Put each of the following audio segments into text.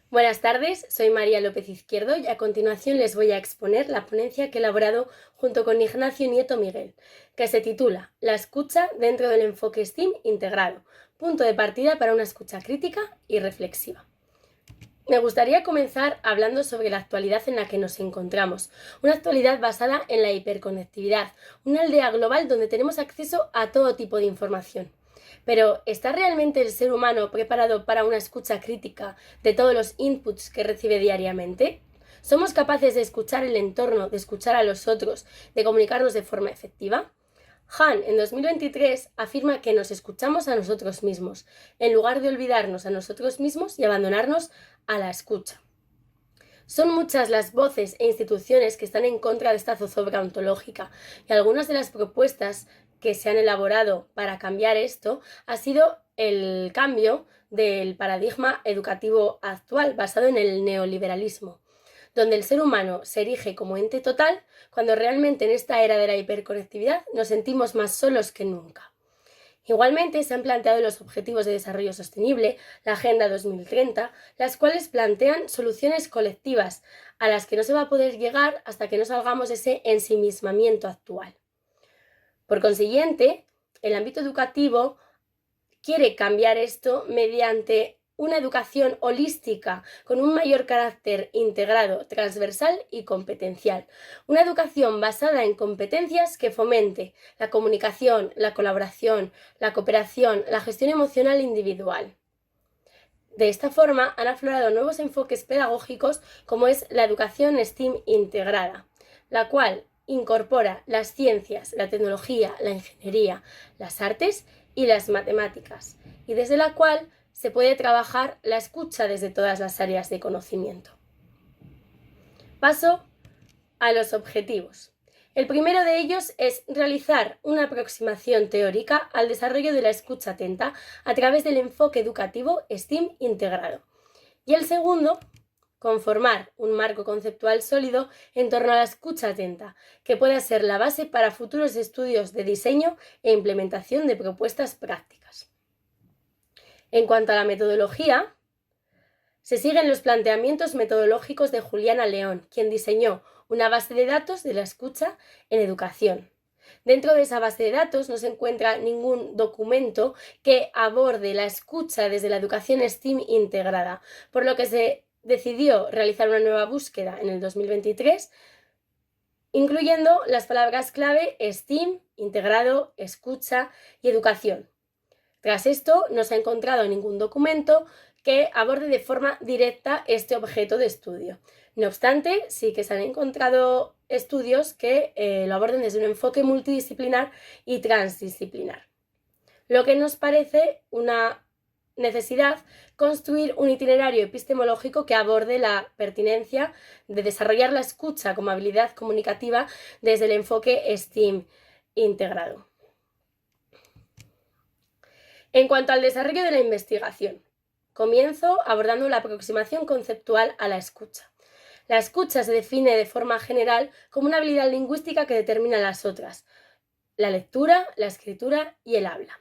Buenas tardes, soy María López Izquierdo y a continuación les voy a exponer la ponencia que he elaborado junto con Ignacio Nieto Miguel, que se titula La escucha dentro del enfoque STEAM integrado, punto de partida para una escucha crítica y reflexiva. Me gustaría comenzar hablando sobre la actualidad en la que nos encontramos, una actualidad basada en la hiperconectividad, una aldea global donde tenemos acceso a todo tipo de información. Pero, ¿está realmente el ser humano preparado para una escucha crítica de todos los inputs que recibe diariamente? ¿Somos capaces de escuchar el entorno, de escuchar a los otros, de comunicarnos de forma efectiva? Han, en 2023, afirma que nos escuchamos a nosotros mismos, en lugar de olvidarnos a nosotros mismos y abandonarnos a la escucha. Son muchas las voces e instituciones que están en contra de esta zozobra ontológica, y algunas de las propuestas que se han elaborado para cambiar esto ha sido el cambio del paradigma educativo actual basado en el neoliberalismo, donde el ser humano se erige como ente total cuando realmente en esta era de la hiperconectividad nos sentimos más solos que nunca. Igualmente se han planteado los Objetivos de Desarrollo Sostenible, la Agenda 2030, las cuales plantean soluciones colectivas a las que no se va a poder llegar hasta que no salgamos de ese ensimismamiento actual. Por consiguiente, el ámbito educativo quiere cambiar esto mediante una educación holística con un mayor carácter integrado, transversal y competencial. Una educación basada en competencias que fomente la comunicación, la colaboración, la cooperación, la gestión emocional individual. De esta forma han aflorado nuevos enfoques pedagógicos como es la educación STEAM integrada, la cual incorpora las ciencias, la tecnología, la ingeniería, las artes y las matemáticas, y desde la cual se puede trabajar la escucha desde todas las áreas de conocimiento. Paso a los objetivos. El primero de ellos es realizar una aproximación teórica al desarrollo de la escucha atenta a través del enfoque educativo STEAM integrado. Y el segundo, conformar un marco conceptual sólido en torno a la escucha atenta, que pueda ser la base para futuros estudios de diseño e implementación de propuestas prácticas. En cuanto a la metodología, se siguen los planteamientos metodológicos de Juliana León, quien diseñó una base de datos de la escucha en educación. Dentro de esa base de datos no se encuentra ningún documento que aborde la escucha desde la educación STEAM integrada, por lo que se decidió realizar una nueva búsqueda en el 2023, incluyendo las palabras clave STEAM, integrado, escucha y educación. Tras esto, no se ha encontrado ningún documento que aborde de forma directa este objeto de estudio. No obstante, sí que se han encontrado estudios que lo aborden desde un enfoque multidisciplinar y transdisciplinar. Lo que nos parece una necesidad construir un itinerario epistemológico que aborde la pertinencia de desarrollar la escucha como habilidad comunicativa desde el enfoque STEAM integrado. En cuanto al desarrollo de la investigación, comienzo abordando la aproximación conceptual a la escucha. La escucha se define de forma general como una habilidad lingüística que determina las otras: la lectura, la escritura y el habla.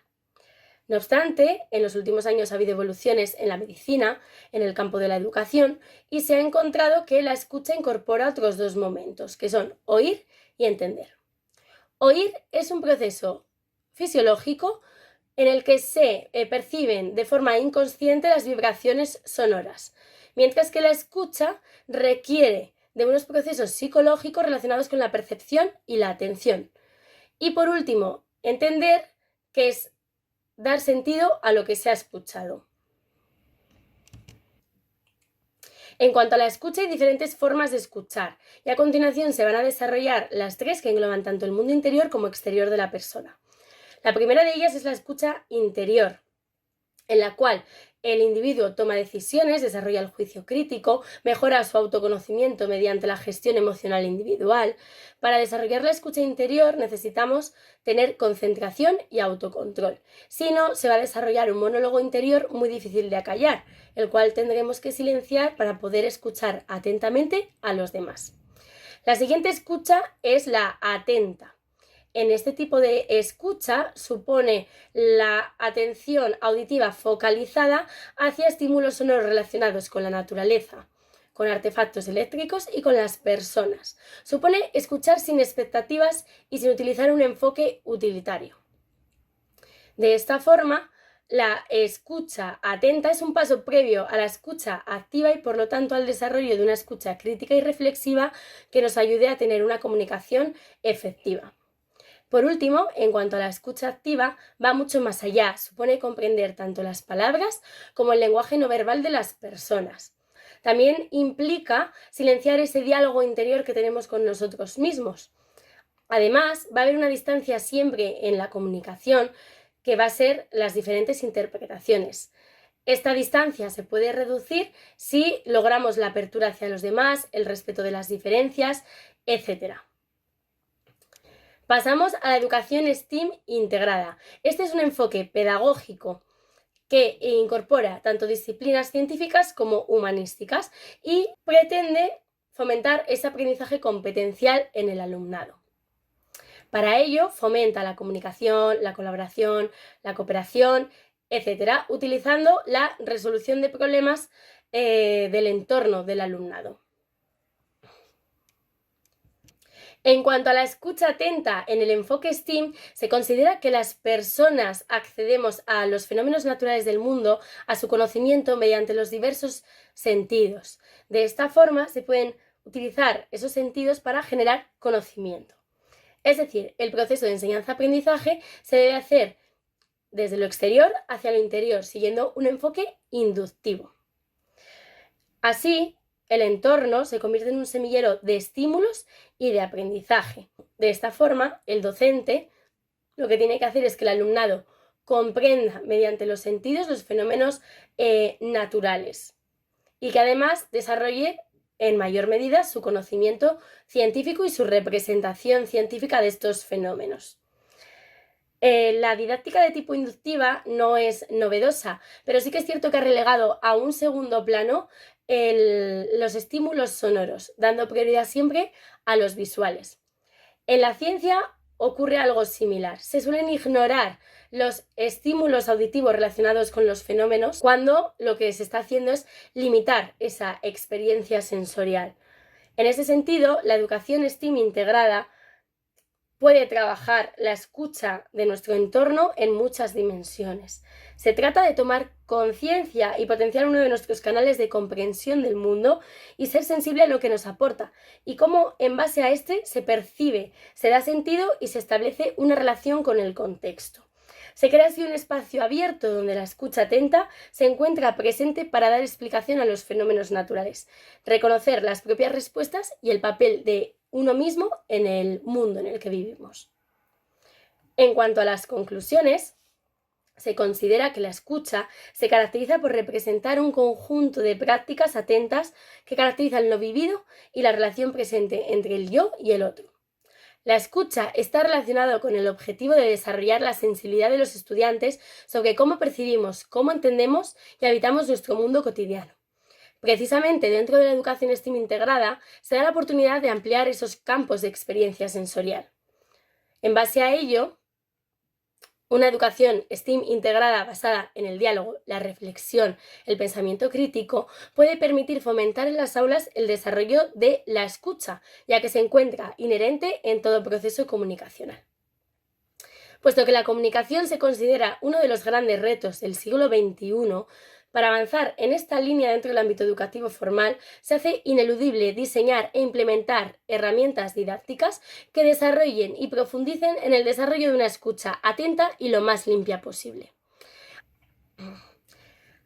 No obstante, en los últimos años ha habido evoluciones en la medicina, en el campo de la educación, y se ha encontrado que la escucha incorpora otros dos momentos, que son oír y entender. Oír es un proceso fisiológico en el que se perciben de forma inconsciente las vibraciones sonoras, mientras que la escucha requiere de unos procesos psicológicos relacionados con la percepción y la atención. Y por último, entender, que es dar sentido a lo que se ha escuchado. En cuanto a la escucha, hay diferentes formas de escuchar, y a continuación se van a desarrollar las tres que engloban tanto el mundo interior como exterior de la persona. La primera de ellas es la escucha interior, en la cual el individuo toma decisiones, desarrolla el juicio crítico, mejora su autoconocimiento mediante la gestión emocional individual. Para desarrollar la escucha interior necesitamos tener concentración y autocontrol. Si no, se va a desarrollar un monólogo interior muy difícil de acallar, el cual tendremos que silenciar para poder escuchar atentamente a los demás. La siguiente escucha es la atenta. en este tipo de escucha supone la atención auditiva focalizada hacia estímulos sonoros relacionados con la naturaleza, con artefactos eléctricos y con las personas. Supone escuchar sin expectativas y sin utilizar un enfoque utilitario. De esta forma, la escucha atenta es un paso previo a la escucha activa y por lo tanto al desarrollo de una escucha crítica y reflexiva que nos ayude a tener una comunicación efectiva. Por último, en cuanto a la escucha activa, va mucho más allá, supone comprender tanto las palabras como el lenguaje no verbal de las personas. También implica silenciar ese diálogo interior que tenemos con nosotros mismos. Además, va a haber una distancia siempre en la comunicación que va a ser las diferentes interpretaciones. Esta distancia se puede reducir si logramos la apertura hacia los demás, el respeto de las diferencias, etc. Pasamos a la educación STEAM integrada. Este es un enfoque pedagógico que incorpora tanto disciplinas científicas como humanísticas y pretende fomentar ese aprendizaje competencial en el alumnado. Para ello, fomenta la comunicación, la colaboración, la cooperación, etc., utilizando la resolución de problemas del entorno del alumnado. En cuanto a la escucha atenta en el enfoque STEAM, se considera que las personas accedemos a los fenómenos naturales del mundo, a su conocimiento mediante los diversos sentidos. De esta forma se pueden utilizar esos sentidos para generar conocimiento. Es decir, el proceso de enseñanza-aprendizaje se debe hacer desde lo exterior hacia lo interior, siguiendo un enfoque inductivo. Así, el entorno se convierte en un semillero de estímulos y de aprendizaje. De esta forma, el docente lo que tiene que hacer es que el alumnado comprenda mediante los sentidos los fenómenos naturales y que además desarrolle en mayor medida su conocimiento científico y su representación científica de estos fenómenos. La didáctica de tipo inductiva no es novedosa, pero sí que es cierto que ha relegado a un segundo plano los estímulos sonoros, dando prioridad siempre a los visuales. En la ciencia ocurre algo similar. Se suelen ignorar los estímulos auditivos relacionados con los fenómenos cuando lo que se está haciendo es limitar esa experiencia sensorial. En ese sentido, la educación STEAM integrada puede trabajar la escucha de nuestro entorno en muchas dimensiones. Se trata de tomar conciencia y potenciar uno de nuestros canales de comprensión del mundo y ser sensible a lo que nos aporta y cómo en base a este se percibe, se da sentido y se establece una relación con el contexto. Se crea así un espacio abierto donde la escucha atenta se encuentra presente para dar explicación a los fenómenos naturales, reconocer las propias respuestas y el papel de uno mismo en el mundo en el que vivimos. En cuanto a las conclusiones, se considera que la escucha se caracteriza por representar un conjunto de prácticas atentas que caracterizan lo vivido y la relación presente entre el yo y el otro. La escucha está relacionada con el objetivo de desarrollar la sensibilidad de los estudiantes sobre cómo percibimos, cómo entendemos y habitamos nuestro mundo cotidiano. Precisamente dentro de la educación STEAM integrada se da la oportunidad de ampliar esos campos de experiencia sensorial. En base a ello, una educación STEAM integrada basada en el diálogo, la reflexión, el pensamiento crítico puede permitir fomentar en las aulas el desarrollo de la escucha, ya que se encuentra inherente en todo proceso comunicacional. Puesto que la comunicación se considera uno de los grandes retos del siglo XXI, para avanzar en esta línea dentro del ámbito educativo formal, se hace ineludible diseñar e implementar herramientas didácticas que desarrollen y profundicen en el desarrollo de una escucha atenta y lo más limpia posible.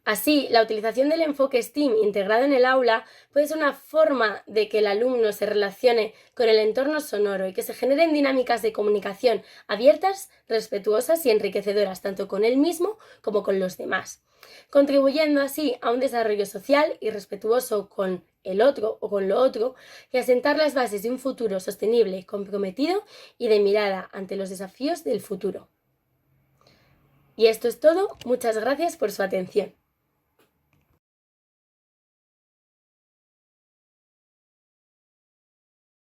Así, la utilización del enfoque STEAM integrado en el aula puede ser una forma de que el alumno se relacione con el entorno sonoro y que se generen dinámicas de comunicación abiertas, respetuosas y enriquecedoras tanto con él mismo como con los demás, contribuyendo así a un desarrollo social y respetuoso con el otro o con lo otro y a sentar las bases de un futuro sostenible, comprometido y de mirada ante los desafíos del futuro. Y esto es todo. Muchas gracias por su atención.